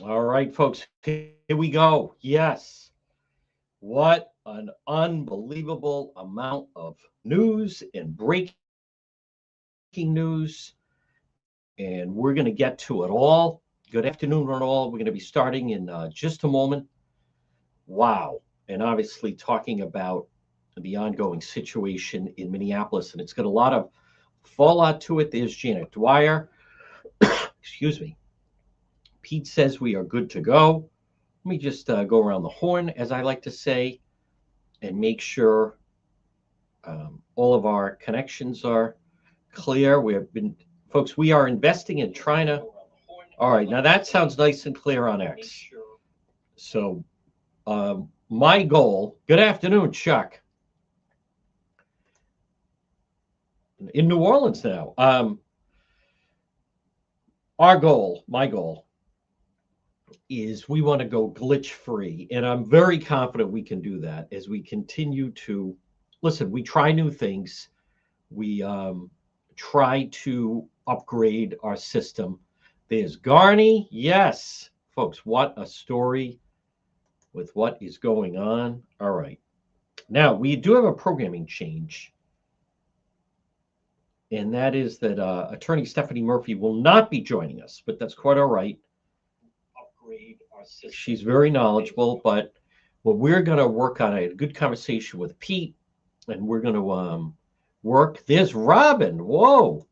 All right, folks, here we go. Yes. What an unbelievable amount of news and breaking news. And we're going to get to it all. Good afternoon, one and all. We're going to be starting in just a moment. Wow. And obviously talking about the ongoing situation in Minneapolis. And it's got a lot of fallout to it. There's Janet Dwyer. Excuse me. Pete says we are good to go. Let me just go around the horn, as I like to say, and make sure all of our connections are clear. We have been, folks, we are investing in trying to. All right, now that sounds nice and clear on X. So, my goal, good afternoon, Chuck, in New Orleans now. Our goal, my goal, is we want to go glitch free. And I'm very confident we can do that as we continue to listen. We try new things, we try to upgrade our system. There's Garney. Yes, folks, what a story with what is going on. All right. Now, we do have a programming change, and that is that attorney Stephanie Murphy will not be joining us, but that's quite all right. She's very knowledgeable, but what we're going to work on, I had a good conversation with Pete, and we're going to work. There's Robin. Whoa.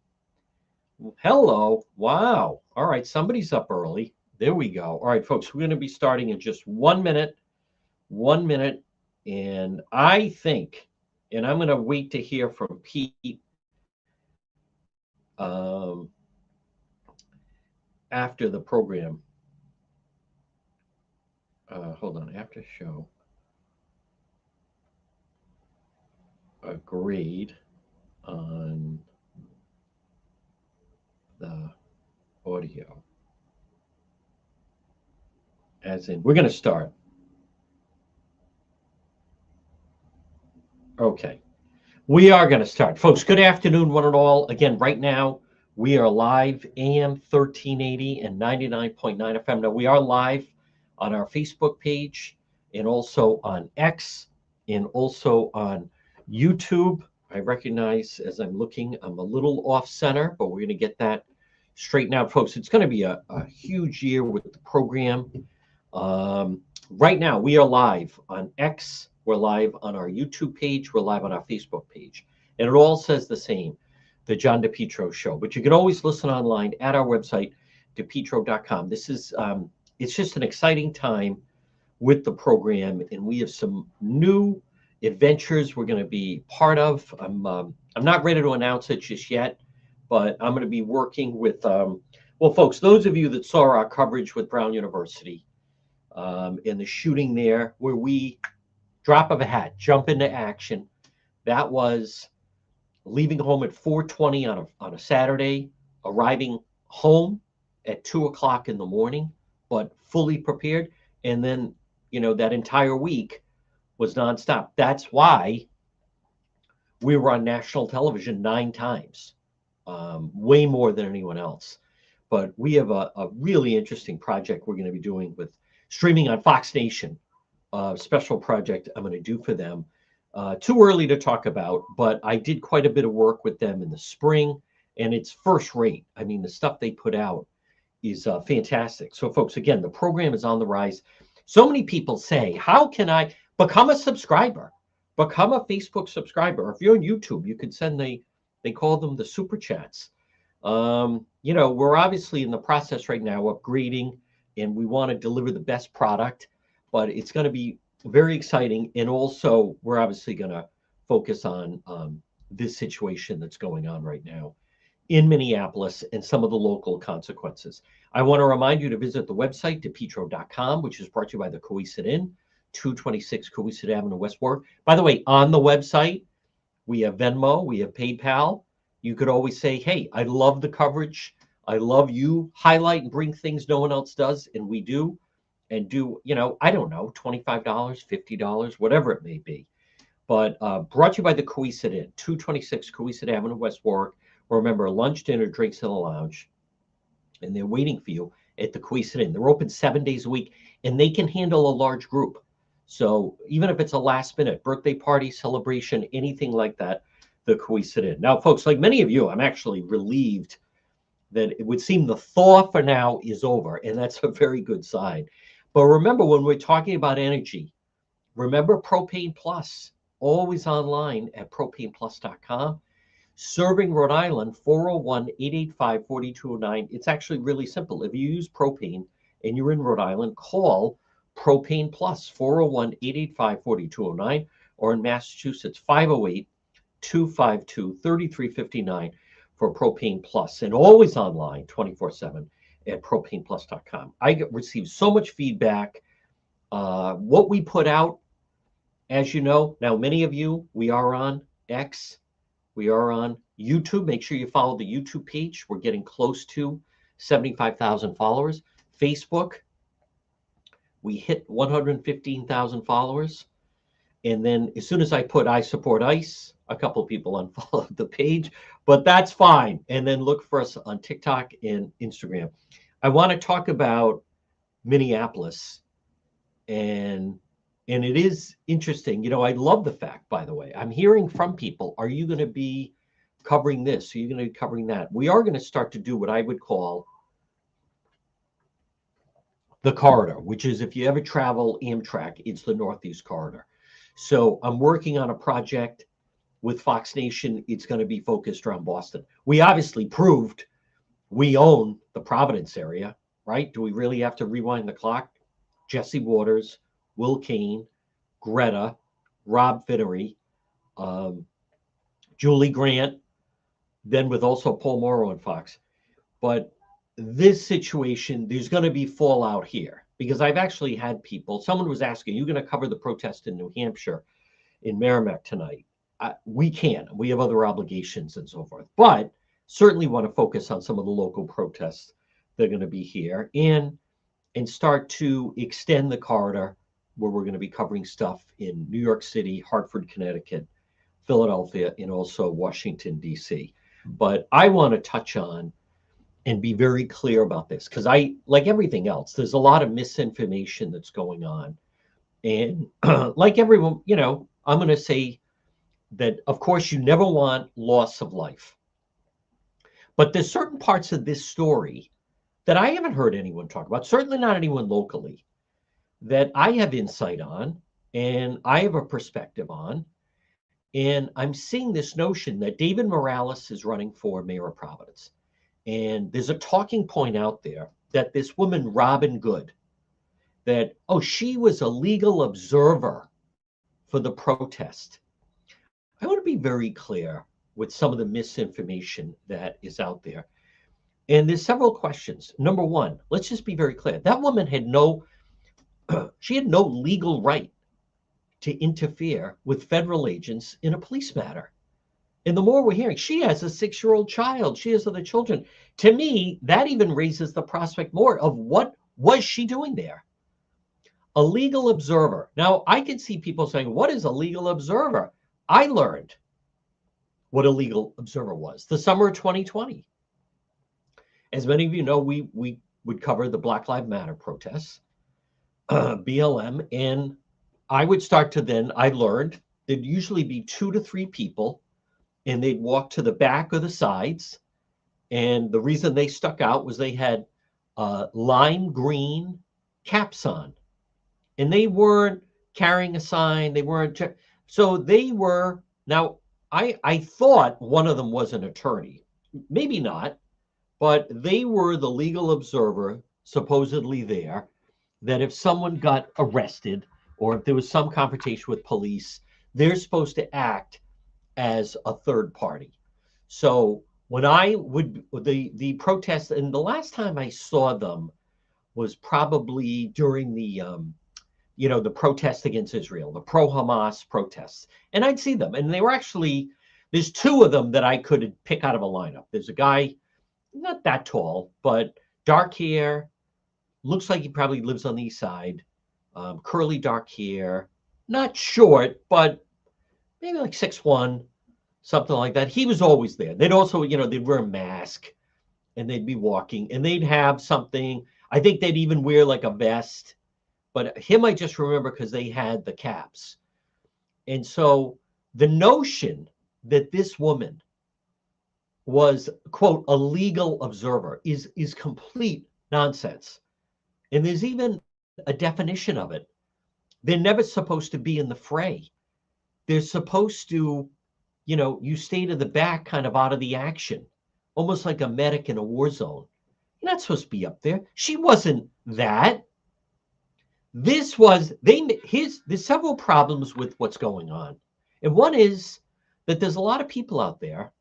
Hello. Wow. All right. Somebody's up early. There we go. All right, folks, we're going to be starting in just 1 minute. 1 minute. And I think, and I'm going to wait to hear from Pete after the program. Hold on. After show. Agreed on the audio. As in, we're going to start. Okay. We are going to start. Folks, good afternoon, one and all. Again, right now, we are live AM 1380 and 99.9 FM. Now, we are live on our Facebook page and also on X and also on YouTube. I recognize as I'm looking, I'm a little off center, but we're going to get that straightened out, folks. It's going to be a huge year with the program. Right now, we are live on X. We're live on our YouTube page. We're live on our Facebook page. And it all says the same, The John DePetro Show. But you can always listen online at our website, depetro.com. This is, it's just an exciting time with the program. And we have some new adventures we're going to be part of. I'm not ready to announce it just yet, but I'm going to be working with, well, folks, those of you that saw our coverage with Brown University, in the shooting there, where we drop of a hat, jump into action. That was leaving home at 4:20 on a Saturday, arriving home at 2 o'clock in the morning, but fully prepared. And then, that entire week was nonstop. That's why we were on national television 9 times, way more than anyone else. But we have a really interesting project we're going to be doing with streaming on Fox Nation, special project I'm going to do for them. Too early to talk about, but I did quite a bit of work with them in the spring, and it's first rate. I mean, the stuff they put out is fantastic. So, folks, again, the program is on the rise. So many people say, how can I become a subscriber? Become a Facebook subscriber. If you're on YouTube, you can send they call them the super chats. We're obviously in the process right now of upgrading, and we want to deliver the best product, but it's going to be very exciting. And also, we're obviously going to focus on this situation that's going on right now in Minneapolis and some of the local consequences. I want to remind you to visit the website, depetro.com, which is brought to you by the Cohasset Inn, 226 Cohasset Avenue, West Warwick. By the way, on the website, we have Venmo, we have PayPal. You could always say, hey, I love the coverage. I love you highlight and bring things no one else does, and we do. And do, I don't know, $25, $50, whatever it may be. But brought to you by the Cohasset Inn, 226 Cohasset Avenue, West Warwick. Remember, lunch, dinner, drinks in the lounge, and they're waiting for you at the Queeset Inn. They're open 7 days a week, and they can handle a large group. So even if it's a last minute birthday party, celebration, anything like that, the Queeset Inn. Now, folks, like many of you, I'm actually relieved that it would seem the thaw for now is over, and that's a very good sign. But remember, when we're talking about energy, remember Propane Plus, always online at propaneplus.com. Serving Rhode Island, 401-885-4209. It's actually really simple. If you use propane and you're in Rhode Island, call Propane Plus, 401-885-4209, or in Massachusetts, 508-252-3359 for Propane Plus, and always online 24/7 at propaneplus.com. I received so much feedback. What we put out, as you know, now many of you, we are on X, we are on YouTube. Make sure you follow the YouTube page. We're getting close to 75,000 followers. Facebook, we hit 115,000 followers. And then as soon as I put I support ICE, a couple of people unfollowed the page, but that's fine. And then look for us on TikTok and Instagram. I want to talk about Minneapolis, and it is interesting. You know, I love the fact, by the way, I'm hearing from people, are you going to be covering this? Are you going to be covering that? We are going to start to do what I would call the corridor, which is, if you ever travel Amtrak, it's the Northeast Corridor. So I'm working on a project with Fox Nation. It's going to be focused around Boston. We obviously proved we own the Providence area, right? Do we really have to rewind the clock? Jesse Waters, Will Kane, Greta, Rob Fittery, Julie Grant, then with also Paul Morrow and Fox. But this situation, there's going to be fallout here, because I've actually had people, someone was asking, are you going to cover the protest in New Hampshire, in Merrimack tonight? We can. We have other obligations and so forth, but certainly want to focus on some of the local protests that are going to be here, and start to extend the corridor, where we're going to be covering stuff in New York City, Hartford, Connecticut, Philadelphia, and also Washington, D.C. But I want to touch on and be very clear about this, because like everything else, there's a lot of misinformation that's going on. And like everyone, you know, I'm going to say that, of course, you never want loss of life. But there's certain parts of this story that I haven't heard anyone talk about, certainly not anyone locally, that I have insight on and I have a perspective on. And I'm seeing this notion that David Morales is running for mayor of Providence. And there's a talking point out there that this woman, Robin Good, that, oh, she was a legal observer for the protest. I want to be very clear with some of the misinformation that is out there. And there's several questions. Number one, let's just be very clear. That woman had she had no legal right to interfere with federal agents in a police matter. And the more we're hearing, she has a 6-year-old child, she has other children. To me, that even raises the prospect more of what was she doing there? A legal observer. Now, I can see people saying, what is a legal observer? I learned what a legal observer was the summer of 2020. As many of you know, we would cover the Black Lives Matter protests, BLM, and I would start to then, I learned there'd usually be 2 to 3 people, and they'd walk to the back or the sides. And the reason they stuck out was they had lime green caps on, and they weren't carrying a sign. They weren't. So they were. Now, I thought one of them was an attorney, maybe not, but they were the legal observer supposedly there, that if someone got arrested or if there was some confrontation with police, they're supposed to act as a third party. So when I would, the protests, and the last time I saw them was probably during the, the protest against Israel, the pro-Hamas protests. And I'd see them, and they were actually, there's 2 of them that I could pick out of a lineup. There's a guy, not that tall, but dark hair, looks like he probably lives on the east side, curly dark hair, not short, but maybe like 6'1", something like that. He was always there. They'd also, they'd wear a mask, and they'd be walking, and they'd have something. I think they'd even wear like a vest. But him, I just remember because they had the caps. And so the notion that this woman was, quote, a legal observer is complete nonsense. And there's even a definition of it. They're never supposed to be in the fray. They're supposed to, you stay to the back, kind of out of the action, almost like a medic in a war zone. You're not supposed to be up there. She wasn't that. There's several problems with what's going on. And one is that there's a lot of people out there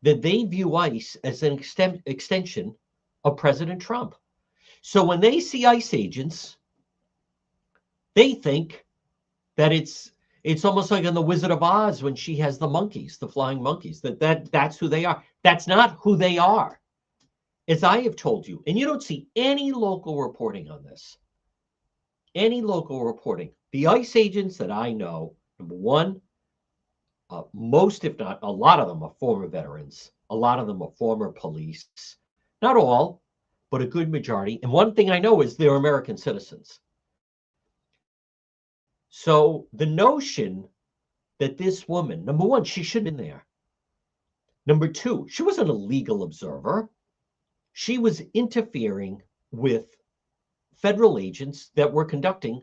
that they view ICE as an extension of President Trump. So when they see ICE agents, they think that it's almost like in The Wizard of Oz when she has the monkeys, the flying monkeys, that's who they are. That's not who they are, as I have told you. And you don't see any local reporting on this. Any local reporting. The ICE agents that I know, number one, most, if not a lot of them, are former veterans. A lot of them are former police. Not all, but a good majority. And one thing I know is they're American citizens. So the notion that this woman, number one, she shouldn't have been there. Number two, she wasn't a legal observer. She was interfering with federal agents that were conducting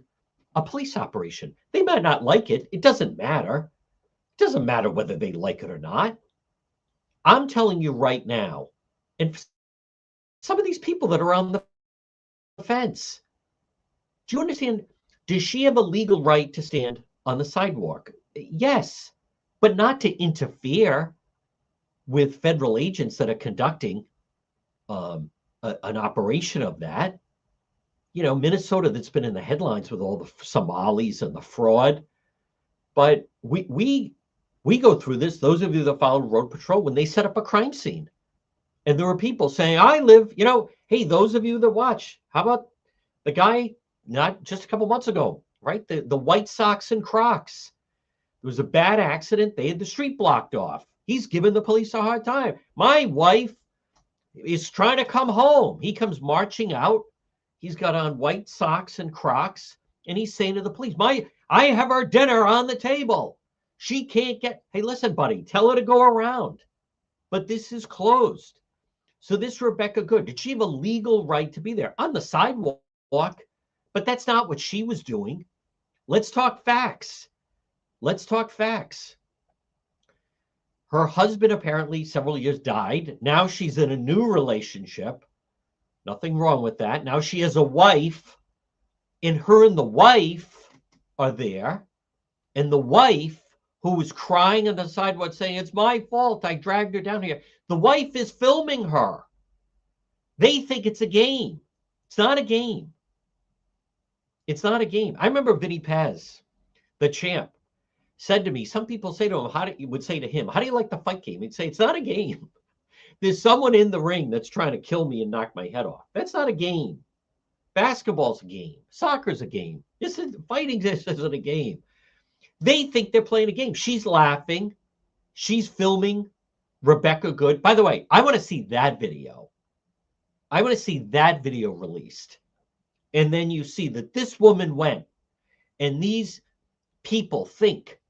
a police operation. They might not like it. It doesn't matter. It doesn't matter whether they like it or not. I'm telling you right now, and some of these people that are on the fence, do you understand? Does she have a legal right to stand on the sidewalk? Yes, but not to interfere with federal agents that are conducting an operation of that. Minnesota, that's been in the headlines with all the Somalis and the fraud. But we go through this. Those of you that followed Road Patrol, when they set up a crime scene, and there were people saying, I live, hey, those of you that watch, how about the guy not just a couple months ago, right? The White Sox and Crocs. There was a bad accident. They had the street blocked off. He's giving the police a hard time. My wife is trying to come home. He comes marching out. He's got on white socks and Crocs, and he's saying to the police, I have her dinner on the table. She can't hey, listen, buddy, tell her to go around. But this is closed. So this Rebecca Good, did she have a legal right to be there on the sidewalk? But that's not what she was doing. Let's talk facts. Let's talk facts. Her husband apparently several years died. Now she's in a new relationship. Nothing wrong with that. Now she has a wife, and her and the wife are there. And the wife, who was crying on the sidewalk saying, it's my fault, I dragged her down here. The wife is filming her. They think it's a game. It's not a game. It's not a game. I remember Vinny Paz, the champ, said to me, some people say to him, would say to him, how do you like the fight game? He'd say, it's not a game. There's someone in the ring that's trying to kill me and knock my head off. That's not a game. Basketball's a game. Soccer's a game. Fighting this isn't a game. They think they're playing a game. She's laughing. She's filming Rebecca Good. By the way, I want to see that video. I want to see that video released. And then you see that this woman went, and these people think,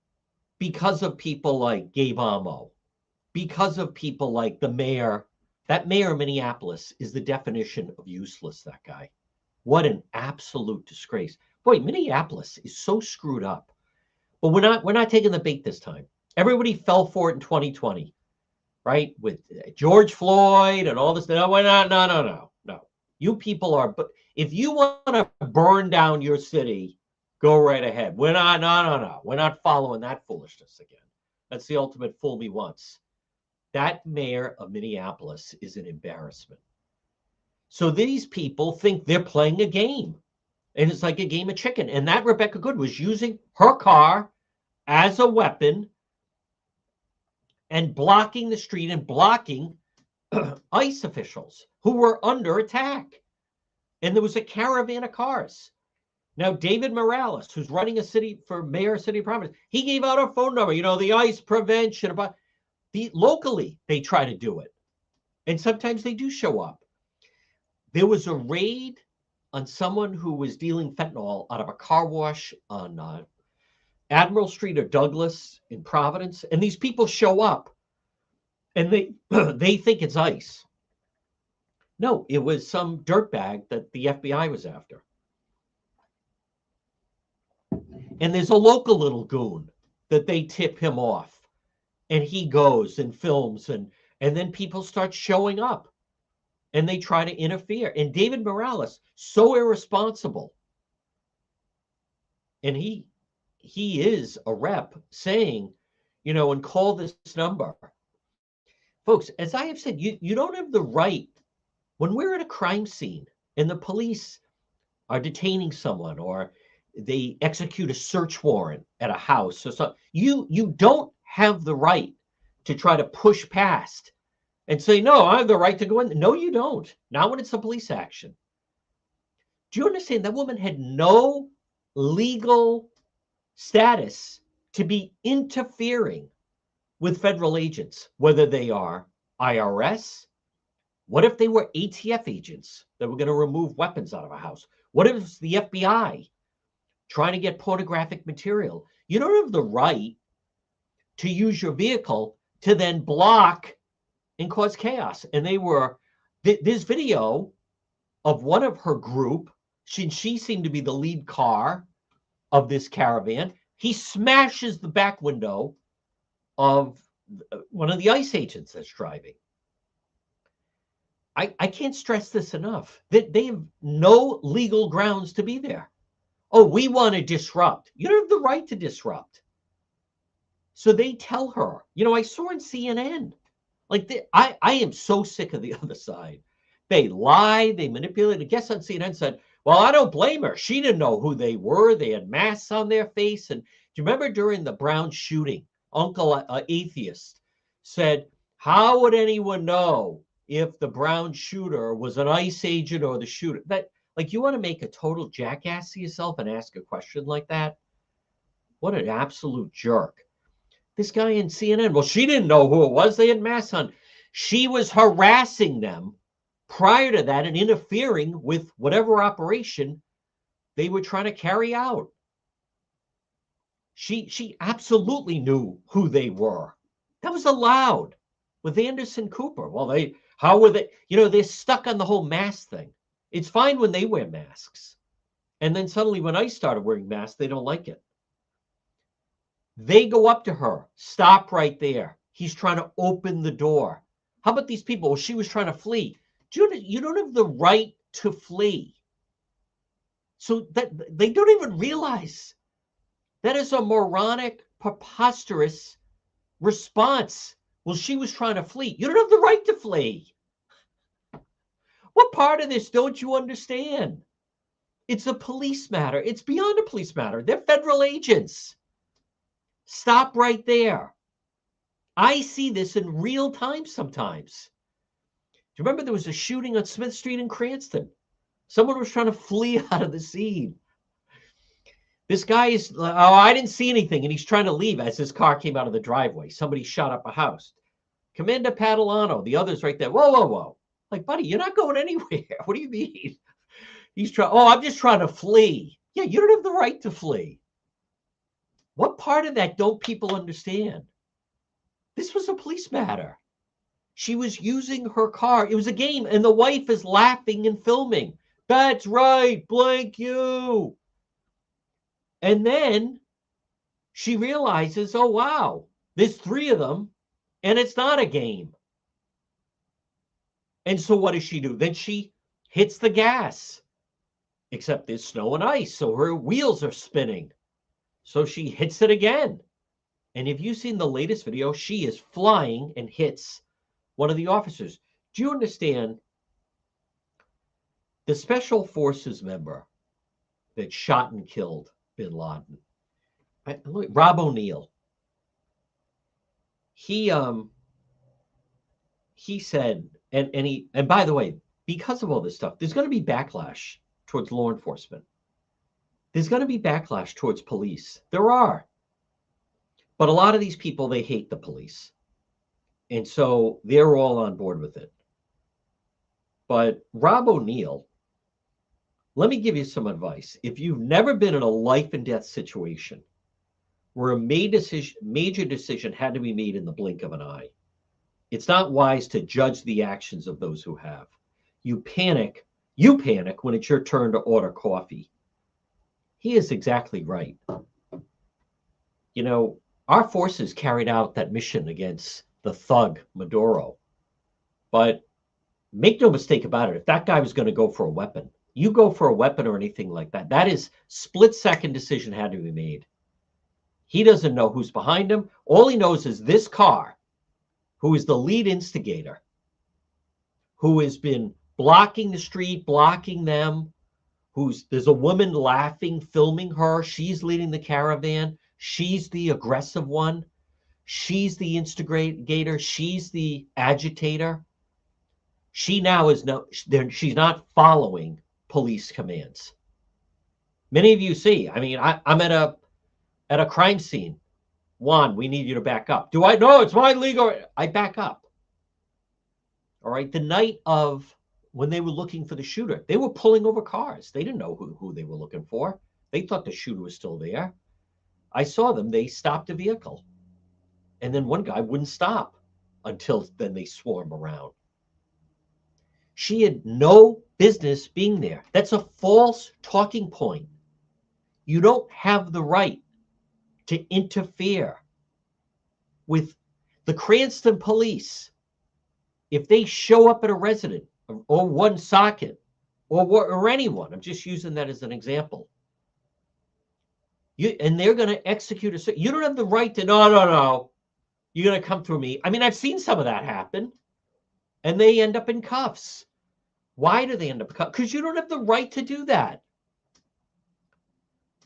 because of people like Gabe Amo, because of people like the mayor, that mayor of Minneapolis is the definition of useless, that guy. What an absolute disgrace. Boy, Minneapolis is so screwed up. But we're not taking the bait this time. Everybody fell for it in 2020, right? With George Floyd and all this. No, we're not. No. You people are, but if you want to burn down your city, go right ahead. We're not. No. We're not following that foolishness again. That's the ultimate fool me once. That mayor of Minneapolis is an embarrassment. So these people think they're playing a game, and it's like a game of chicken. And that Rebecca Good was using her car as a weapon and blocking the street and blocking ICE officials who were under attack. And there was a caravan of cars. Now, David Morales, who's running a city for mayor of City of Providence, he gave out a phone number, the ICE prevention. About locally, they try to do it. And sometimes they do show up. There was a raid on someone who was dealing fentanyl out of a car wash on Admiral Street or Douglas in Providence, and these people show up and they they think it's ICE. No, it was some dirtbag that the FBI was after. And there's a local little goon that they tip him off, and he goes and films, and then people start showing up and they try to interfere. And David Morales, so irresponsible, and he is a rep saying, and call this number. Folks, as I have said, you don't have the right, when we're at a crime scene and the police are detaining someone or they execute a search warrant at a house or something, you don't have the right to try to push past and say, no, I have the right to go in. No, you don't. Not when it's a police action. Do you understand? That woman had no legal status to be interfering with federal agents, whether they are IRS. What if they were ATF agents that were going to remove weapons out of a house? What if it's the FBI trying to get pornographic material? You don't have the right to use your vehicle to then block and cause chaos. And this video of one of her group, she seemed to be the lead car of this caravan. He smashes the back window of one of the ICE agents that's driving. I can't stress this enough. They have no legal grounds to be there. Oh, we want to disrupt. You don't have the right to disrupt. So they tell her, I saw on CNN, I am so sick of the other side. They lie, they manipulate. A guest on CNN said, well, I don't blame her. She didn't know who they were. They had masks on their face. And do you remember during the Brown shooting, Uncle Atheist said, how would anyone know if the Brown shooter was an ICE agent or the shooter? You want to make a total jackass of yourself and ask a question like that? What an absolute jerk. This guy in CNN, well, she didn't know who it was. They had masks on. She was harassing them prior to that and interfering with whatever operation they were trying to carry out. She absolutely knew who they were. That was allowed with Anderson Cooper. Well, how were they? They're stuck on the whole mask thing. It's fine when they wear masks. And then suddenly when I started wearing masks, they don't like it. They go up to her, stop right there. He's trying to open the door. How about these people? Well, she was trying to flee. You don't have the right to flee. So that they don't even realize that is a moronic, preposterous response. Well, she was trying to flee. You don't have the right to flee. What part of this don't you understand? It's a police matter. It's beyond a police matter. They're federal agents. Stop right there. I see this in real time sometimes. Do you remember there was a shooting on Smith Street in Cranston? Someone was trying to flee out of the scene. This guy is, I didn't see anything, and he's trying to leave as his car came out of the driveway. Somebody shot up a house. Commander Padalano, the other's right there. Whoa, whoa, whoa. Buddy, you're not going anywhere. What do you mean? He's trying, I'm just trying to flee. Yeah, you don't have the right to flee. What part of that don't people understand? This was a police matter. She was using her car. It was a game, and the wife is laughing and filming. That's right, blank you. And then she realizes, oh, wow, there's 3 of them, and it's not a game. And so what does she do? Then she hits the gas, except there's snow and ice, so her wheels are spinning. So she hits it again. And if you've seen the latest video, she is flying and hits one of the officers. Do you understand? The Special Forces member that shot and killed bin Laden, Rob O'Neill, he said, and by the way, because of all this stuff, there's going to be backlash towards law enforcement. There's going to be backlash towards police. There are. But a lot of these people, they hate the police. And so they're all on board with it. But Rob O'Neill, let me give you some advice. If you've never been in a life and death situation where a major decision had to be made in the blink of an eye, it's not wise to judge the actions of those who have. You panic when it's your turn to order coffee. He is exactly right. You know, our forces carried out that mission against the thug Maduro. But make no mistake about it, if that guy was going to go for a weapon, you go for a weapon or anything like that, that is split-second decision had to be made. He doesn't know who's behind him. All he knows is this car, who is the lead instigator, who has been blocking the street, blocking them, there's a woman laughing, filming her. She's leading the caravan. She's the aggressive one. She's the instigator. She's the agitator. She now she's not following police commands. Many of you see, I mean, I'm at a crime scene. Juan, we need you to back up. Do I? No, it's my legal. I back up. All right. The night of when they were looking for the shooter, they were pulling over cars. They didn't know who they were looking for. They thought the shooter was still there. I saw them. They stopped the vehicle. And then one guy wouldn't stop until then they swarm around. She had no business being there. That's a false talking point. You don't have the right to interfere with the Cranston police. If they show up at a resident or one socket or anyone, I'm just using that as an example, and they're going to execute you don't have the right to, no, you're going to come through me. I mean, I've seen some of that happen, and they end up in cuffs. Why do they end up in cuffs? Because you don't have the right to do that.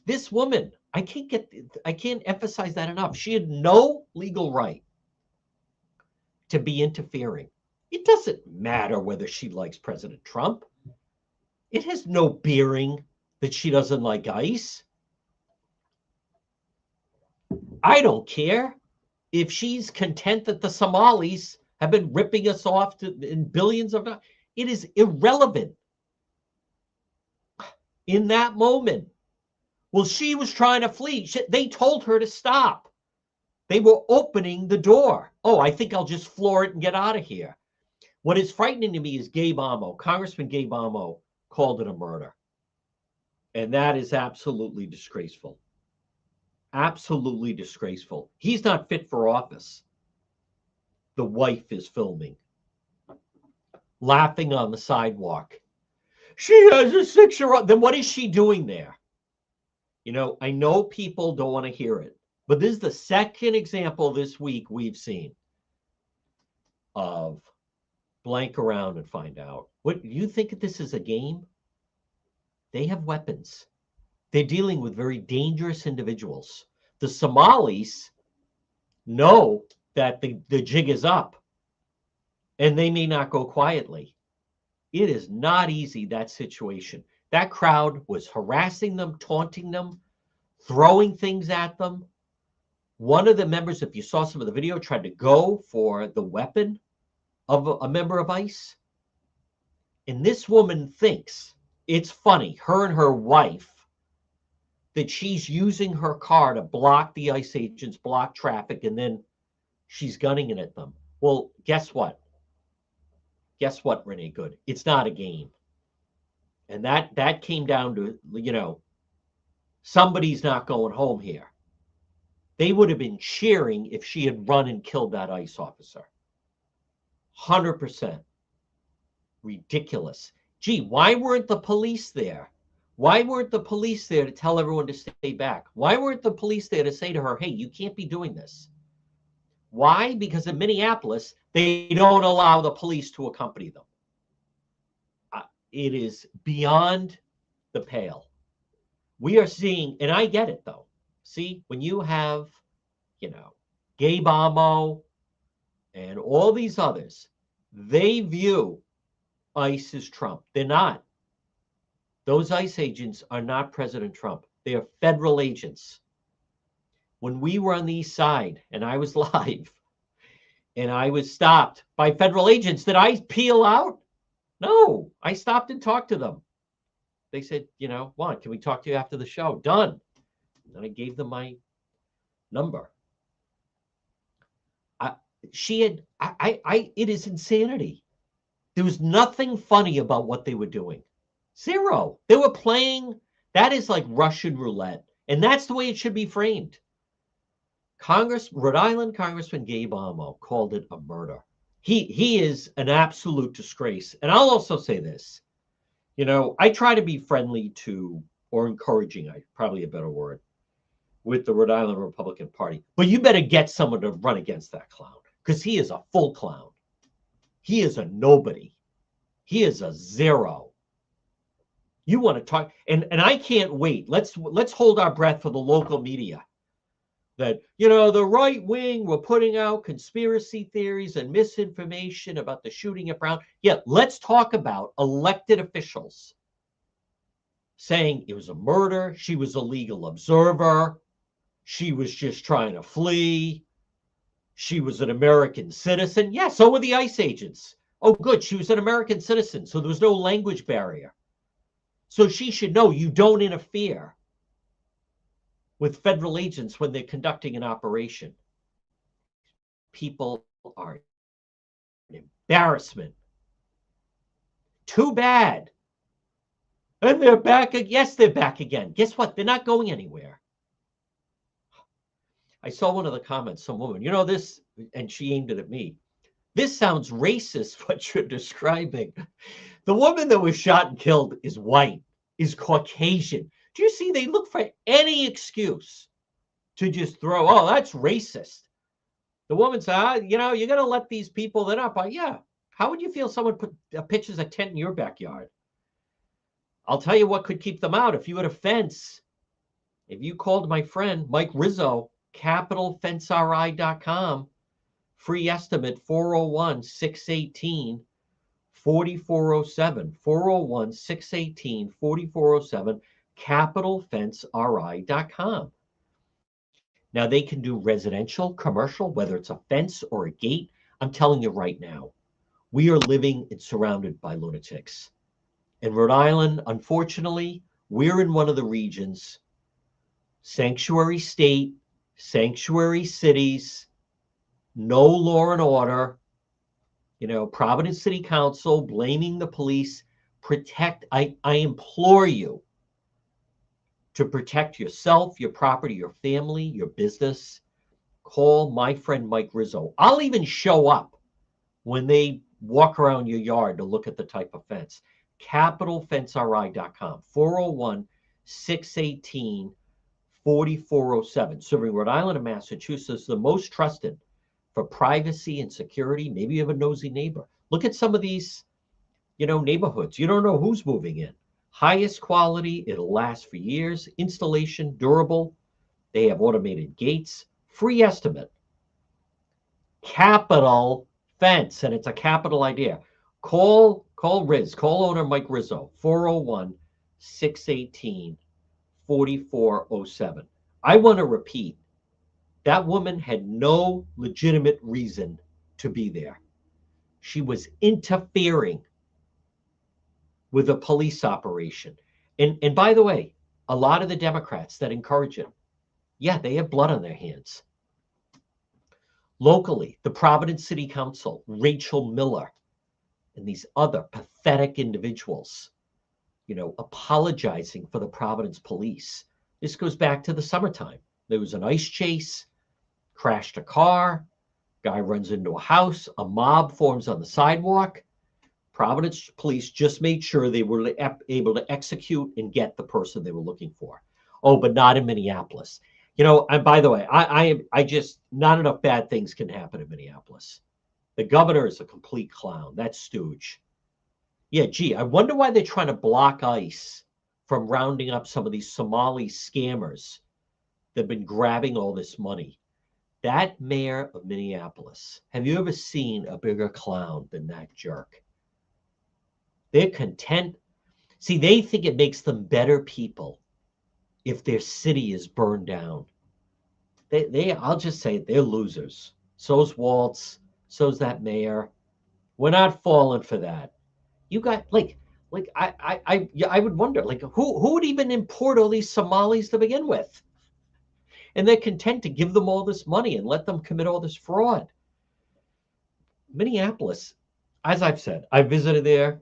This woman, I can't emphasize that enough. She had no legal right to be interfering. It doesn't matter whether she likes President Trump. It has no bearing that she doesn't like ICE. I don't care if she's content that the Somalis have been ripping us off in billions of dollars. It is irrelevant in that moment. Well, she was trying to flee. They told her to stop. They were opening the door. Oh, I think I'll just floor it and get out of here. What is frightening to me is Gabe Amo. Congressman Gabe Amo called it a murder. And that is absolutely disgraceful. Absolutely disgraceful. He's not fit for office. The wife is filming, laughing on the sidewalk. She has a 6-year-old. Then what is she doing there? You know, I know people don't want to hear it, but this is the second example this week we've seen of blank around and find out. What, you think this is a game? They have weapons. They're dealing with very dangerous individuals. The Somalis know that the jig is up, and they may not go quietly. It is not easy, that situation. That crowd was harassing them, taunting them, throwing things at them. One of the members, if you saw some of the video, tried to go for the weapon of a member of ICE. And this woman thinks it's funny, her and her wife, that she's using her car to block the ICE agents, block traffic, and then she's gunning it at them. Well, guess what? Guess what, Renee Good? It's not a game. And that came down to, you know, somebody's not going home here. They would have been cheering if she had run and killed that ICE officer. 100%. Ridiculous. Gee, why weren't the police there? Why weren't the police there to tell everyone to stay back? Why weren't the police there to say to her, hey, you can't be doing this? Why? Because in Minneapolis, they don't allow the police to accompany them. It is beyond the pale. We are seeing, and I get it though. See, when you have, you know, Gabe Amo and all these others, they view ICE as Trump. They're not. Those ICE agents are not President Trump. They are federal agents. When we were on the east side and I was live and I was stopped by federal agents, did I peel out? No, I stopped and talked to them. They said, Juan, can we talk to you after the show? Done. And I gave them my number. I, it is insanity. There was nothing funny about what they were doing. Zero. They were playing. That is like Russian roulette. And that's the way it should be framed. Rhode Island Congressman Gabe Amo called it a murder. He is an absolute disgrace. And I'll also say this. I try to be friendly to, or encouraging, probably a better word, with the Rhode Island Republican Party. But you better get someone to run against that clown, because he is a full clown. He is a nobody. He is a zero. You want to talk, and I can't wait. Let's hold our breath for the local media. That, the right wing were putting out conspiracy theories and misinformation about the shooting at Brown. Yeah, let's talk about elected officials saying it was a murder. She was a legal observer. She was just trying to flee. She was an American citizen. Yeah, so were the ICE agents. Oh, good. She was an American citizen, so there was no language barrier. So she should know you don't interfere with federal agents when they're conducting an operation. People are an embarrassment. Too bad. And they're back. Yes, they're back again. Guess what? They're not going anywhere. I saw one of the comments, some woman, this, and she aimed it at me. This sounds racist, what you're describing. The woman that was shot and killed is white, is Caucasian. Do you see? They look for any excuse to just throw, oh, that's racist. The woman said, you're going to let these people that up. Yeah. How would you feel someone pitches a tent in your backyard? I'll tell you what could keep them out. If you had a fence, if you called my friend Mike Rizzo, capitalfenceri.com, free estimate 401-618-4407, 401-618-4407, capitalfenceri.com. Now, they can do residential, commercial, whether it's a fence or a gate. I'm telling you right now, we are living and surrounded by lunatics. In Rhode Island, unfortunately, we're in one of the regions, sanctuary state, sanctuary cities, no law and order, Providence City Council blaming the police. I implore you to protect yourself, your property, your family, your business. Call my friend Mike Rizzo. I'll even show up when they walk around your yard to look at the type of fence. CapitalFenceRI.com, 401-618-4407. Serving Rhode Island and Massachusetts, the most trusted for privacy and security. Maybe you have a nosy neighbor. Look at some of these, neighborhoods. You don't know who's moving in. Highest quality, it'll last for years. Installation, durable. They have automated gates. Free estimate. Capital Fence, and it's a capital idea. Call owner Mike Rizzo, 401-618-4407. I want to repeat, that woman had no legitimate reason to be there. She was interfering with a police operation. And by the way, a lot of the Democrats that encourage it, yeah, they have blood on their hands. Locally, the Providence City Council, Rachel Miller, and these other pathetic individuals, apologizing for the Providence police. This goes back to the summertime. There was an ICE chase, crashed a car, guy runs into a house, a mob forms on the sidewalk. Providence police just made sure they were able to execute and get the person they were looking for. Oh, but not in Minneapolis. And by the way, I just, not enough bad things can happen in Minneapolis. The governor is a complete clown. That's stooge. Yeah, gee, I wonder why they're trying to block ICE from rounding up some of these Somali scammers that have been grabbing all this money. That mayor of Minneapolis, have you ever seen a bigger clown than that jerk? They're content. See, they think it makes them better people if their city is burned down. I'll just say they're losers. So's Waltz. So's that mayor. We're not falling for that. You got I would wonder, like, who would even import all these Somalis to begin with? And they're content to give them all this money and let them commit all this fraud. Minneapolis, as I've said, I visited there.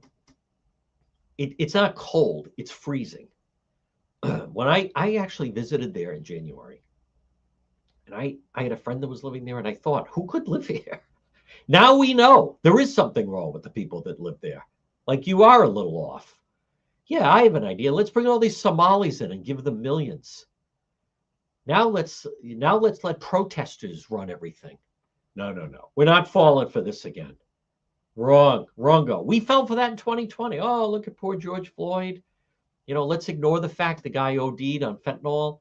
It's not cold, it's freezing. When I actually visited there in January, and I had a friend that was living there, and I thought, who could live here? Now we know there is something wrong with the people that live there. Like, you are a little off. Yeah, I have an idea. Let's bring all these Somalis in and give them millions. Now let's let protesters run everything. No, no, no. We're not falling for this again. Wrong, wrongo. We fell for that in 2020. Oh, look at poor George Floyd. Let's ignore the fact the guy OD'd on fentanyl.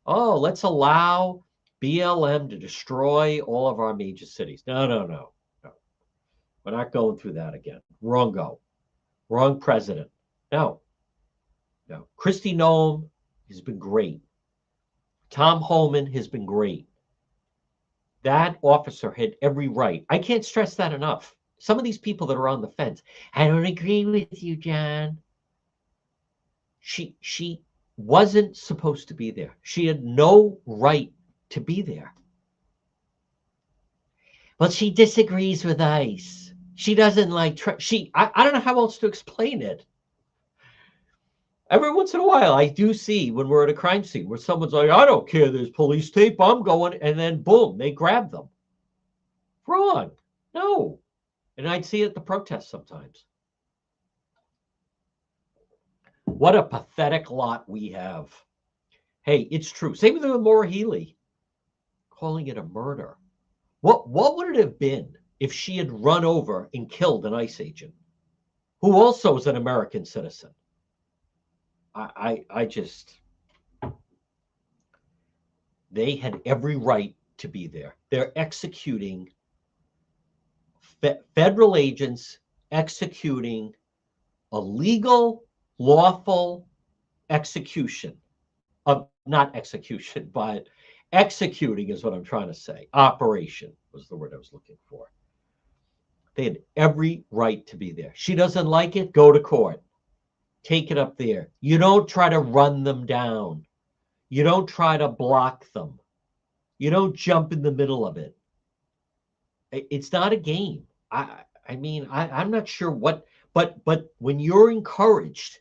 Oh, let's allow BLM to destroy all of our major cities. No, no, no, no. We're not going through that again. Wrongo. Wrong president. No, no. Kristi Noem has been great. Tom Homan has been great. That officer had every right. I can't stress that enough. Some of these people that are on the fence, I don't agree with you, John. She wasn't supposed to be there. She had no right to be there. Well, she disagrees with ICE. She doesn't like I don't know how else to explain it. Every once in a while, I do see when we're at a crime scene where someone's like, I don't care, there's police tape, I'm going, and then boom, they grab them. Wrong. No. And I'd see it at the protests sometimes. What a pathetic lot we have. Hey, it's true. Same with Maura Healey, calling it a murder. What would it have been if she had run over and killed an ICE agent who also is an American citizen? I just, they had every right to be there. They're executing federal agents, executing a legal, lawful execution of, not execution, but executing is what I'm trying to say. Operation was the word I was looking for. They had every right to be there. She doesn't like it, go to court. Take it up there. You don't try to run them down. You don't try to block them. You don't jump in the middle of it. It's not a game. I'm not sure what, but when you're encouraged,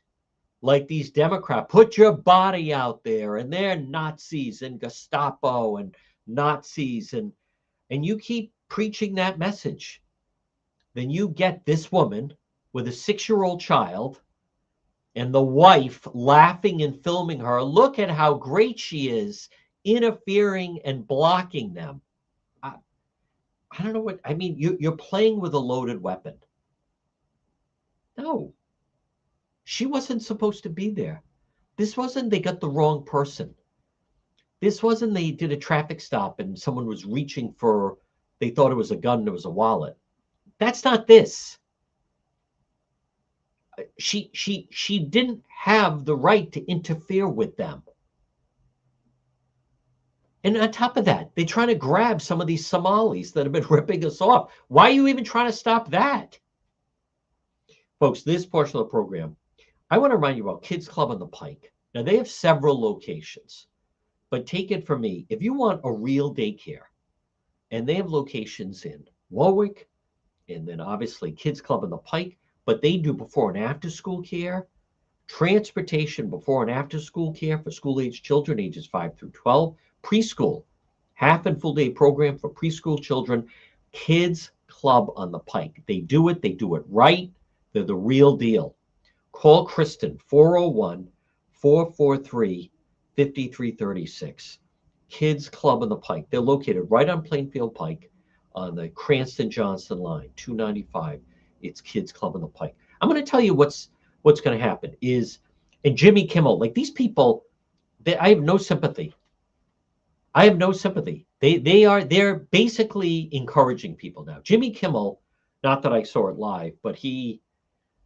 like these Democrats, put your body out there, and they're Nazis and Gestapo and Nazis, and you keep preaching that message, then you get this woman with a 6-year-old child and the wife laughing and filming her. Look at how great she is, interfering and blocking them. I don't know what, I mean, you're playing with a loaded weapon. No. She wasn't supposed to be there. This wasn't they got the wrong person. This wasn't they did a traffic stop and someone was reaching for, they thought it was a gun and it was a wallet. That's not this. She didn't have the right to interfere with them. And on top of that, they're trying to grab some of these Somalis that have been ripping us off. Why are you even trying to stop that? Folks, this portion of the program, I want to remind you about Kids Club on the Pike. Now, they have several locations, but take it from me, if you want a real daycare, and they have locations in Warwick, and then obviously Kids Club on the Pike, but they do before and after school care, transportation before and after school care for school-age children ages 5 through 12, preschool, half and full day program for preschool children, Kids Club on the Pike. They do it right. They're the real deal. Call Kristen, 401-443-5336. Kids Club on the Pike. They're located right on Plainfield Pike on the Cranston-Johnson line, 295. It's Kids Club on the Pike. I'm going to tell you what's going to happen is, and Jimmy Kimmel, like these people, I have no sympathy. I have no sympathy. They're basically encouraging people now. Jimmy Kimmel, not that I saw it live, but he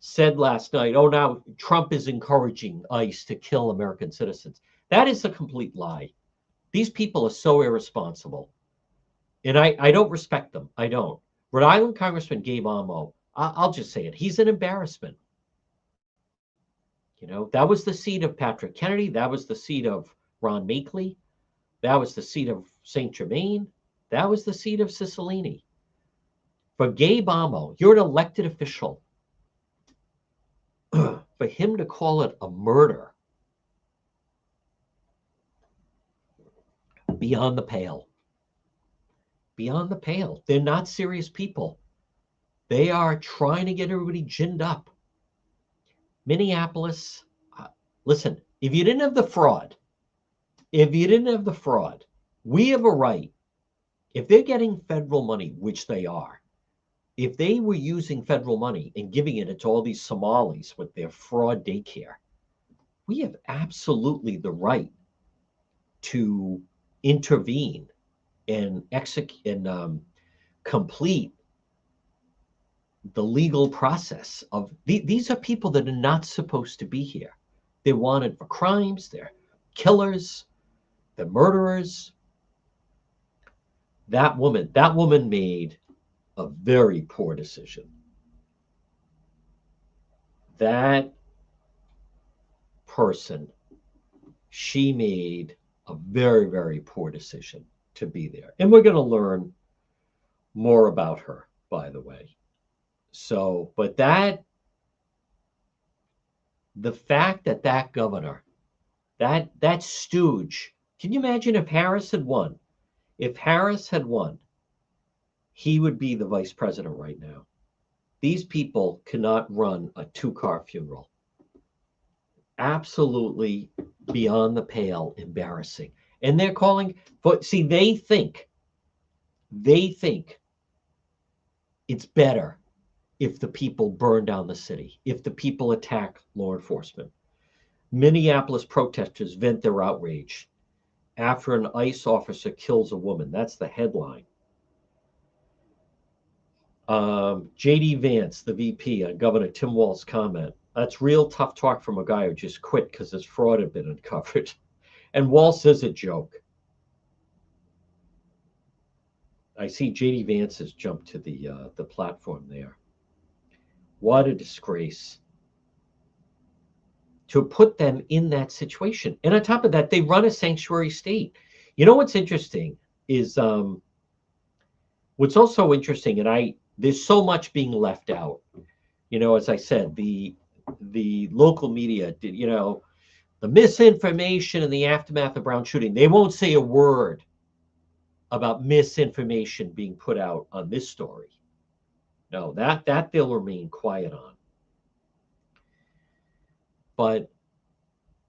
said last night, oh, now Trump is encouraging ICE to kill American citizens. That is a complete lie. These people are so irresponsible. And I don't respect them. I don't. Rhode Island Congressman Gabe Amo, I'll just say it. He's an embarrassment. That was the seat of Patrick Kennedy. That was the seat of Ron Makeley. That was the seat of St. Germain. That was the seat of Cicilline. For Gabe Amo, you're an elected official. For him to call it a murder, beyond the pale. Beyond the pale. They're not serious people. They are trying to get everybody ginned up. Minneapolis, listen, if you didn't have the fraud, we have a right. If they're getting federal money, which they are, if they were using federal money and giving it to all these Somalis with their fraud daycare, we have absolutely the right to intervene and execute and complete the legal process of these are people that are not supposed to be here. They're wanted for crimes, they're killers, they're murderers. That woman made a very poor decision. That person, she made a very, very poor decision to be there. And we're going to learn more about her, by the way. So, but the fact that governor, that stooge, can you imagine if Harris had won? If Harris had won, he would be the vice president right now. These people cannot run a 2-car funeral. Absolutely beyond the pale, embarrassing. And they're calling for, see, they think it's better if the people burn down the city, if the people attack law enforcement. Minneapolis protesters vent their outrage after an ICE officer kills a woman. That's the headline. J.D. Vance, the VP, on Governor Tim Walz's comment. That's real tough talk from a guy who just quit because his fraud had been uncovered. And Walz says a joke. I see J.D. Vance has jumped to the platform there. What a disgrace to put them in that situation. And on top of that, they run a sanctuary state. You know what's interesting is what's also interesting, and there's so much being left out. As I said, the local media did, the misinformation in the aftermath of Brown shooting. They won't say a word about misinformation being put out on this story. No, that they'll remain quiet on. But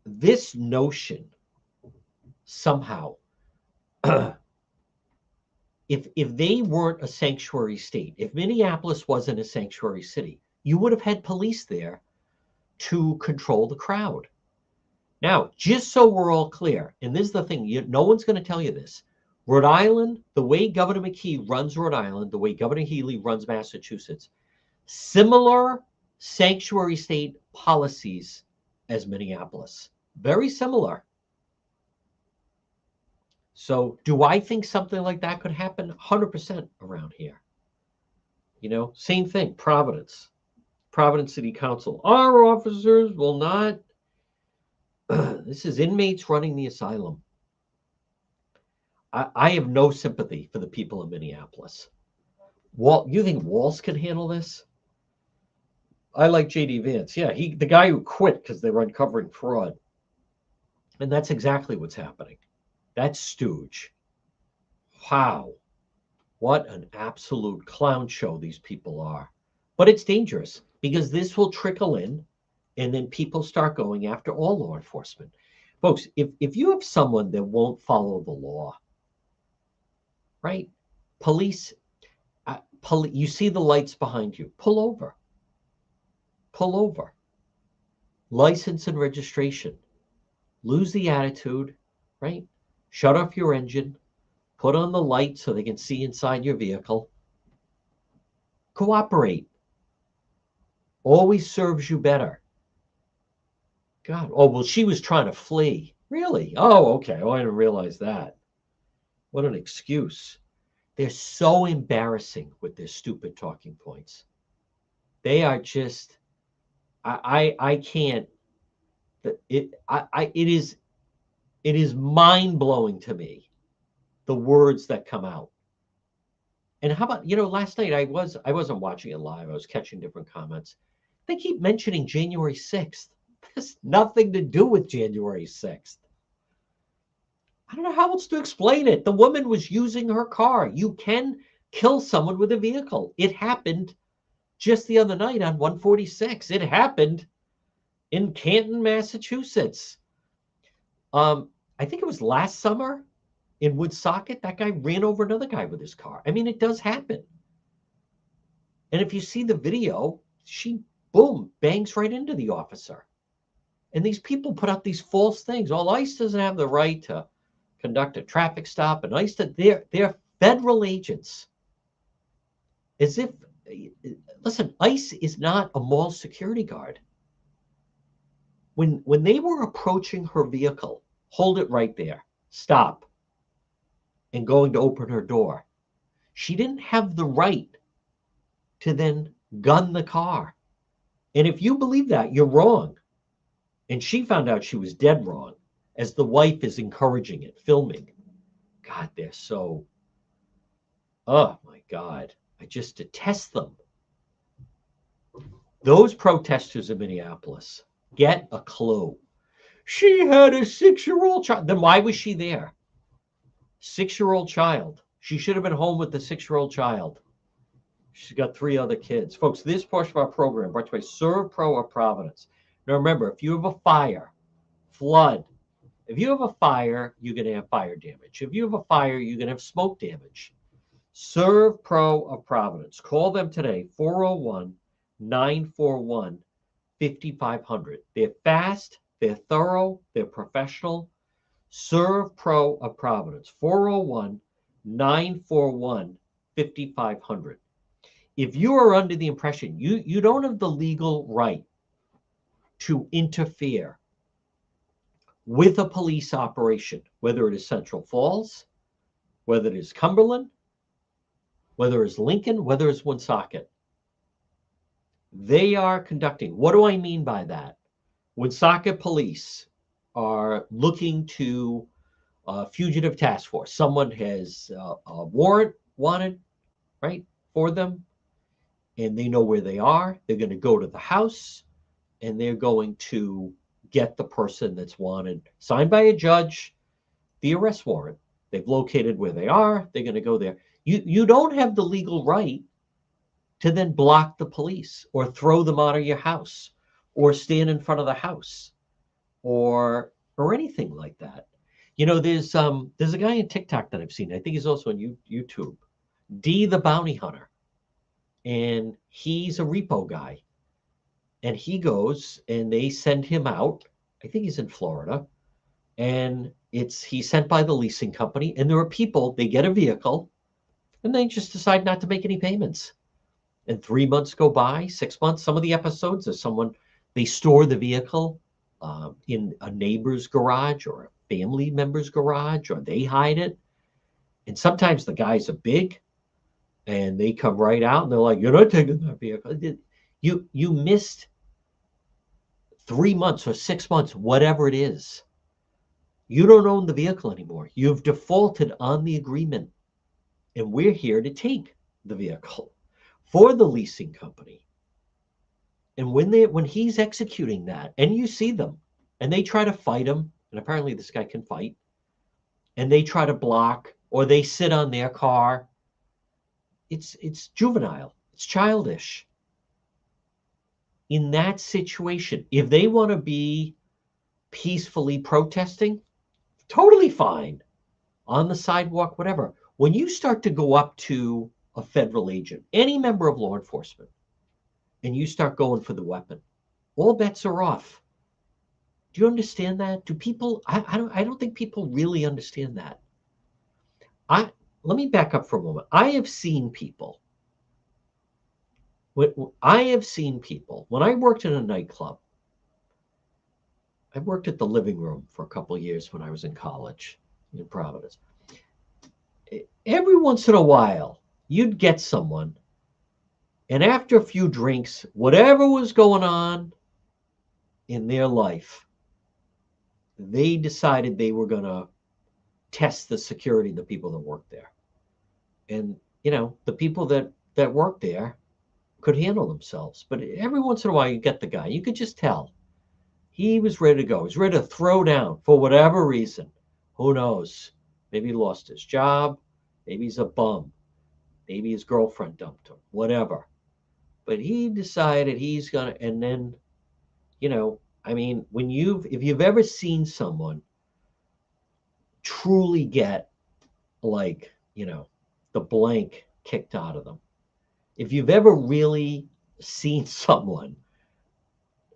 this notion somehow, if they weren't a sanctuary state, if Minneapolis wasn't a sanctuary city, you would have had police there to control the crowd. Now, just so we're all clear, and this is the thing, no one's going to tell you this. Rhode Island, the way Governor McKee runs Rhode Island, the way Governor Healy runs Massachusetts, similar sanctuary state policies as Minneapolis. Very similar. So do I think something like that could happen? 100% around here. Same thing, Providence City Council. Our officers will not, this is inmates running the asylum. I have no sympathy for the people of Minneapolis. You think Walz can handle this? I like J.D. Vance. Yeah, the guy who quit because they were uncovering fraud. And that's exactly what's happening. That's stooge. Wow. What an absolute clown show these people are. But it's dangerous because this will trickle in and then people start going after all law enforcement. Folks, if you have someone that won't follow the law, right? Police, you see the lights behind you. Pull over. Pull over. License and registration. Lose the attitude, right? Shut off your engine. Put on the light so they can see inside your vehicle. Cooperate. Always serves you better. God. Oh, well, she was trying to flee. Really? Oh, okay. Oh, I didn't realize that. What an excuse. They're so embarrassing with their stupid talking points. They are just, I can't, it is mind blowing to me, the words that come out. And how about, last night I wasn't watching it live. I was catching different comments. They keep mentioning January 6th. There's nothing to do with January 6th. I don't know how else to explain it. The woman was using her car. You can kill someone with a vehicle. It happened just the other night on 146. It happened in Canton, Massachusetts. I think it was last summer in Woonsocket. That guy ran over another guy with his car. I mean, it does happen. And if you see the video, she, boom, bangs right into the officer. And these people put out these false things. Oh, ICE doesn't have the right to conduct a traffic stop. And ICE, they're federal agents. As if, listen, ICE is not a mall security guard. When they were approaching her vehicle, hold it right there, stop, and going to open her door, she didn't have the right to then gun the car. And if you believe that, you're wrong. And she found out she was dead wrong as the wife is encouraging it, filming. God, they're so, oh my God, I just detest them. Those protesters in Minneapolis, get a clue. She had a 6-year-old child. Then why was she there? 6-year-old child. She should have been home with the 6-year-old child. She's got 3 other kids. Folks, this portion of our program brought to you by ServPro of Providence. Now remember, if you have a fire, flood, if you have a fire, you're going to have fire damage. If you have a fire, you're going to have smoke damage. ServPro of Providence. Call them today, 401-941-5500. They're fast, they're thorough, they're professional. ServPro of Providence, 401-941-5500. If you are under the impression you don't have the legal right to interfere with a police operation, whether it is Central Falls, whether it is Cumberland, whether it's Lincoln, whether it's Woonsocket, they are conducting. What do I mean by that? Woonsocket police are looking to fugitive task force. Someone has a warrant wanted, right, for them, and they know where they are. They're going to go to the house, and they're going to get the person that's wanted, signed by a judge, the arrest warrant. They've located where they are. They're going to go there. You don't have the legal right to then block the police or throw them out of your house or stand in front of the house or anything like that. There's a guy in TikTok that I've seen. I think he's also on YouTube, D the Bounty Hunter, and he's a repo guy. And he goes and they send him out. I think he's in Florida, and he's sent by the leasing company. And there are people, they get a vehicle, and they just decide not to make any payments. And 3 months go by, 6 months. Some of the episodes is they store the vehicle in a neighbor's garage or a family member's garage, or they hide it. And sometimes the guys are big, and they come right out, and they're like, "You're not taking that vehicle. You missed 3 months or 6 months, whatever it is. You don't own the vehicle anymore. You've defaulted on the agreement, and we're here to take the vehicle for the leasing company." And when he's executing that, and you see them, and they try to fight him, and apparently this guy can fight, and they try to block, or they sit on their car, it's juvenile, it's childish. In that situation, if they want to be peacefully protesting, totally fine, on the sidewalk, whatever. When you start to go up to a federal agent, any member of law enforcement, and you start going for the weapon, all bets are off. Do you understand that? Do people? I don't think people really understand that. Let me back up for a moment. I have seen people. When I worked in a nightclub, I worked at the Living Room for a couple of years when I was in college in Providence. Every once in a while, you'd get someone And after a few drinks, whatever was going on in their life, they decided they were going to test the security of the people that worked there. And, the people that worked there could handle themselves. But every once in a while, you get the guy. You could just tell. He was ready to go. He was ready to throw down for whatever reason. Who knows? Maybe he lost his job. Maybe he's a bum. Maybe his girlfriend dumped him. Whatever. But he decided he's going to, and then, if you've ever seen someone truly get like, the blank kicked out of them, if you've ever really seen someone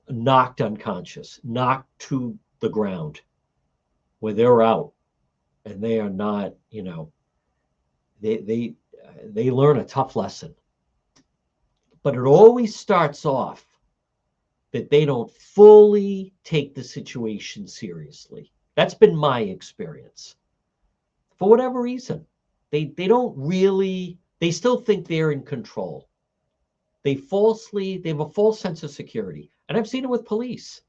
knocked unconscious, knocked to the ground, where they're out and they are not, they learn a tough lesson. But it always starts off that they don't fully take the situation seriously. That's been my experience. For whatever reason, they don't really, they still think they're in control. They have a false sense of security. And I've seen it with police.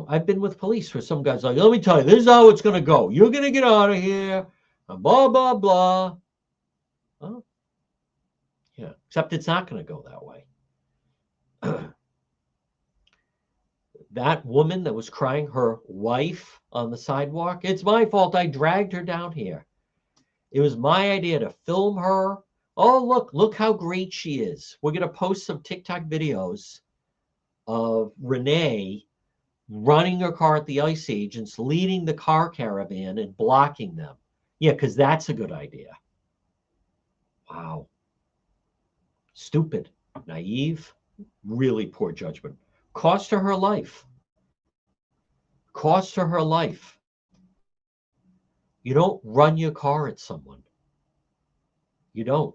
I've been with police where some guy's like, let me tell you, this is how it's going to go. You're going to get out of here, and blah, blah, blah. Well, yeah, except it's not going to go that way. That woman that was crying, her wife on the sidewalk, it's my fault. I dragged her down here. It was my idea to film her. Oh, look how great she is. We're going to post some TikTok videos of Renee running her car at the ICE agents, leading the car caravan and blocking them. Yeah, because that's a good idea. Wow. Stupid, naive, really poor judgment. Cost her life. Cost her life. You don't run your car at someone. You don't.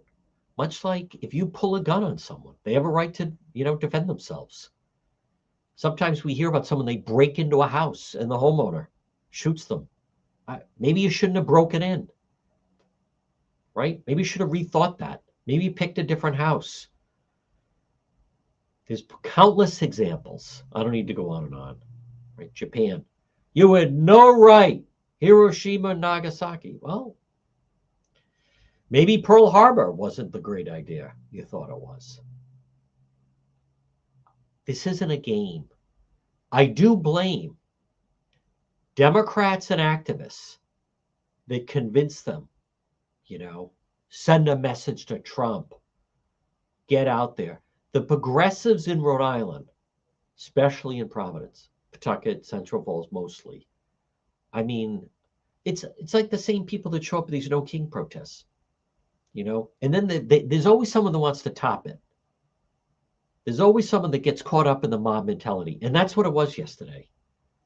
Much like if you pull a gun on someone, they have a right to, defend themselves. Sometimes we hear about someone, they break into a house and the homeowner shoots them. Maybe you shouldn't have broken in, right? Maybe you should have rethought that. Maybe you picked a different house. There's countless examples. I don't need to go on and on, right? Japan. You had no right. Hiroshima and Nagasaki. Well, maybe Pearl Harbor wasn't the great idea you thought it was. This isn't a game. I do blame Democrats and activists that convince them, send a message to Trump, get out there. The progressives in Rhode Island, especially in Providence, Pawtucket, Central Falls mostly, it's like the same people that show up at these No King protests, and then there's always someone that wants to top it. There's always someone that gets caught up in the mob mentality. And that's what it was yesterday.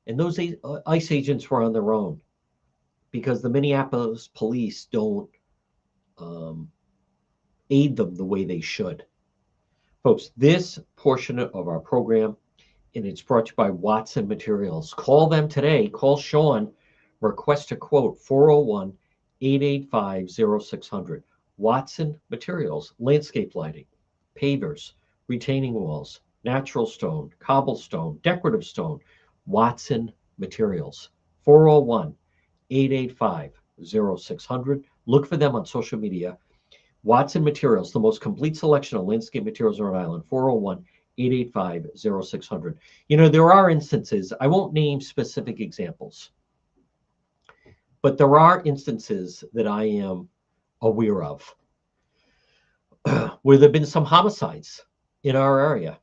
And those ICE agents were on their own because the Minneapolis police don't aid them the way they should. Folks, this portion of our program, and it's brought to you by Watson Materials. Call them today. Call Sean. Request a quote, 401-885-0600. Watson Materials, landscape lighting, pavers, retaining walls, natural stone, cobblestone, decorative stone. Watson Materials, 401-885-0600. Look for them on social media. Watson Materials, the most complete selection of landscape materials in Rhode Island, 401-885-0600. There are instances, I won't name specific examples, but there are instances that I am aware of where there have been some homicides in our area.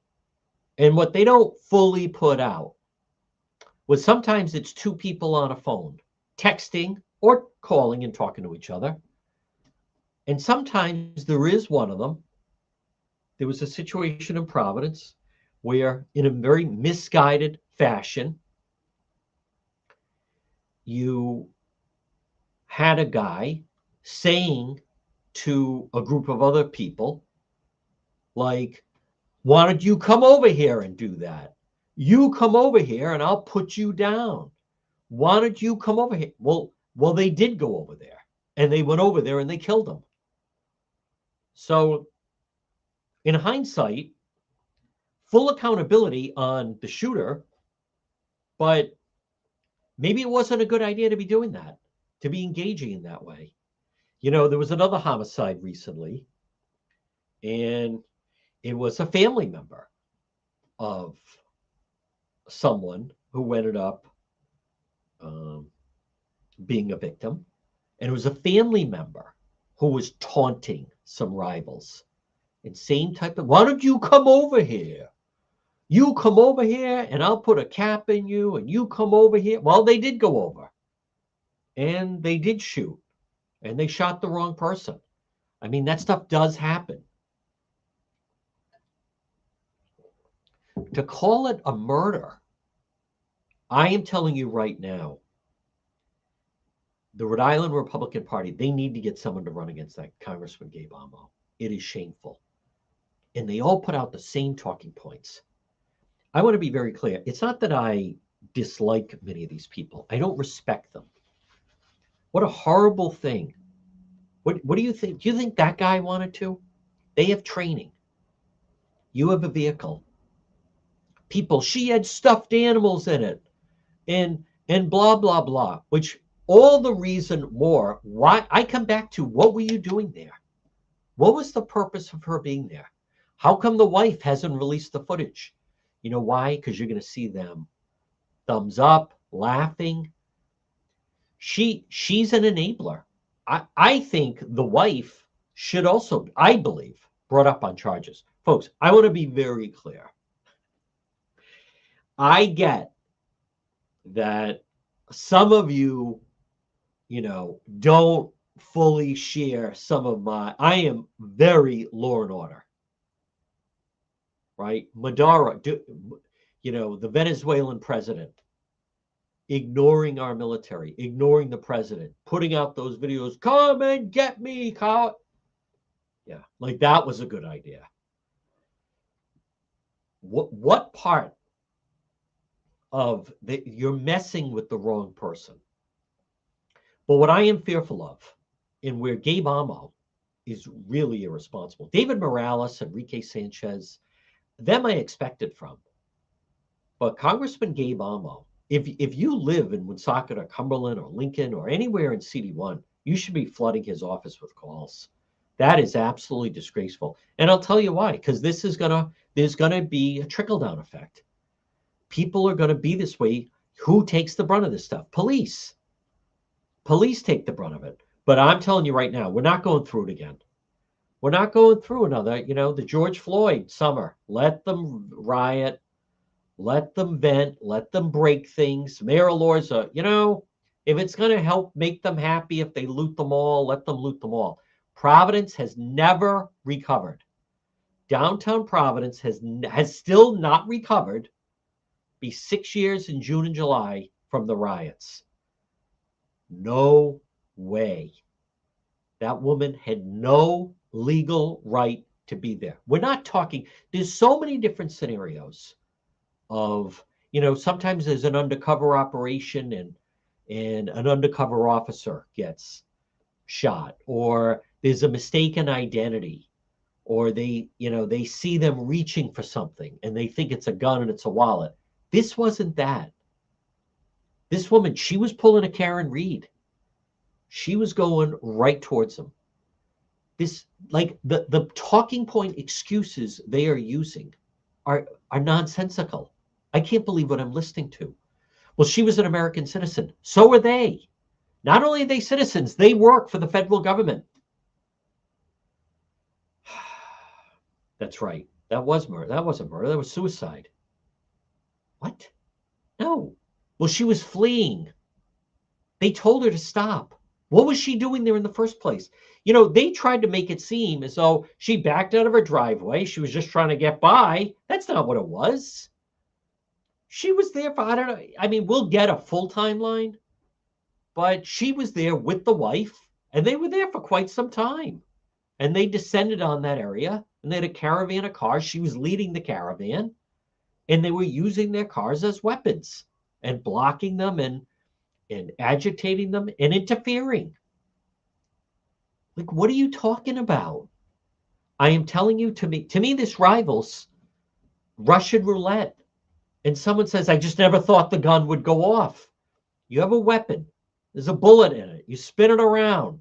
And what they don't fully put out was sometimes it's two people on a phone texting or calling and talking to each other. And sometimes there is one of them. There was a situation in Providence where, in a very misguided fashion, you had a guy saying to a group of other people, like, why don't you come over here and do that? You come over here and I'll put you down. Why don't you come over here? Well, they did go over there, and they went over there and they killed him. So In hindsight, full accountability on the shooter, but maybe it wasn't a good idea to be doing that, to be engaging in that way. There was another homicide recently, and it was a family member of someone who ended up um, being a victim. And it was a family member who was taunting some rivals. And same type of, why don't you come over here? You come over here and I'll put a cap in you and you come over here. Well, they did go over and they did shoot and they shot the wrong person. I mean, that stuff does happen. To call it a murder, I am telling you right now, the Rhode Island Republican Party, they need to get someone to run against that Congressman Gabe Amo. It is shameful. And they all put out the same talking points. I want to be very clear. It's not that I dislike many of these people. I don't respect them. What a horrible thing. What do you think? Do you think that guy wanted to? They have training. You have a vehicle. People, she had stuffed animals in it. And blah, blah, blah, which all the reason more why I come back to, what were you doing there? What was the purpose of her being there? How come the wife hasn't released the footage? You know why? Because you're going to see them thumbs up, laughing. She's an enabler. I think the wife should also, I believe, brought up on charges. Folks, I want to be very clear. I get that some of you, don't fully share some of I am very law and order, right? Maduro, the Venezuelan president, ignoring our military, ignoring the president, putting out those videos, come and get me, Kyle. Yeah, like that was a good idea. What part of you're messing with the wrong person? But what I am fearful of, and where Gabe Amo is really irresponsible, David Morales, Enrique Sanchez, them I expected from. But Congressman Gabe Amo, if you live in Woonsocket or Cumberland or Lincoln or anywhere in CD1, you should be flooding his office with calls. That is absolutely disgraceful. And I'll tell you why, because there's gonna be a trickle-down effect. People are gonna be this way. Who takes the brunt of this stuff? Police. Police take the brunt of it. But I'm telling you right now, we're not going through it again. We're not going through another, the George Floyd summer. Let them riot. Let them vent. Let them break things. Mayor Elorza, if it's going to help make them happy, if they loot them all, let them loot them all. Providence has never recovered. Downtown Providence has still not recovered. Be 6 years in June and July from the riots. No way. That woman had no legal right to be there. We're not talking, there's so many different scenarios of, sometimes there's an undercover operation and an undercover officer gets shot, or there's a mistaken identity, or they see them reaching for something and they think it's a gun and it's a wallet. This wasn't that. This woman, she was pulling a Karen Reed. She was going right towards them. This, like, the talking point excuses they are using are nonsensical. I can't believe what I'm listening to. Well, she was an American citizen. So are they. Not only are they citizens, they work for the federal government. That's right. That was murder. That wasn't murder. That was suicide. What? No. Well, she was fleeing. They told her to stop. What was she doing there in the first place? They tried to make it seem as though she backed out of her driveway. She was just trying to get by. That's not what it was. She was there for, I don't know. I mean, we'll get a full timeline, but she was there with the wife, and they were there for quite some time. And they descended on that area, and they had a caravan of cars. She was leading the caravan, and they were using their cars as weapons and blocking them and agitating them and interfering. Like, what are you talking about? I am telling you, to me, this rivals Russian roulette. And someone says, I just never thought the gun would go off. You have a weapon. There's a bullet in it. You spin it around.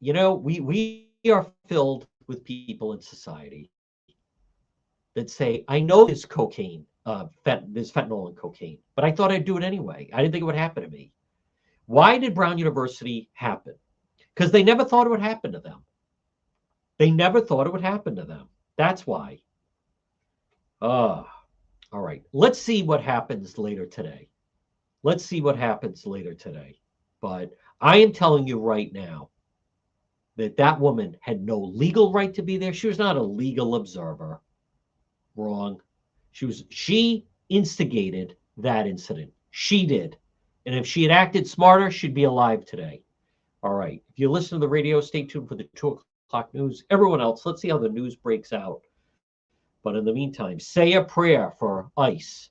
We are filled with people in society that say, I know there's cocaine, there's fentanyl in cocaine, but I thought I'd do it anyway. I didn't think it would happen to me. Why did Brown University happen? Because they never thought it would happen to them. They never thought it would happen to them. That's why. All right. Let's see what happens later today. Let's see what happens later today. But I am telling you right now that that woman had no legal right to be there. She was not a legal observer. Wrong. She instigated that incident. She did. And if she had acted smarter, she'd be alive today. All right. If you listen to the radio, stay tuned for the 2 o'clock news. Everyone else, let's see how the news breaks out. But in the meantime, say a prayer for ICE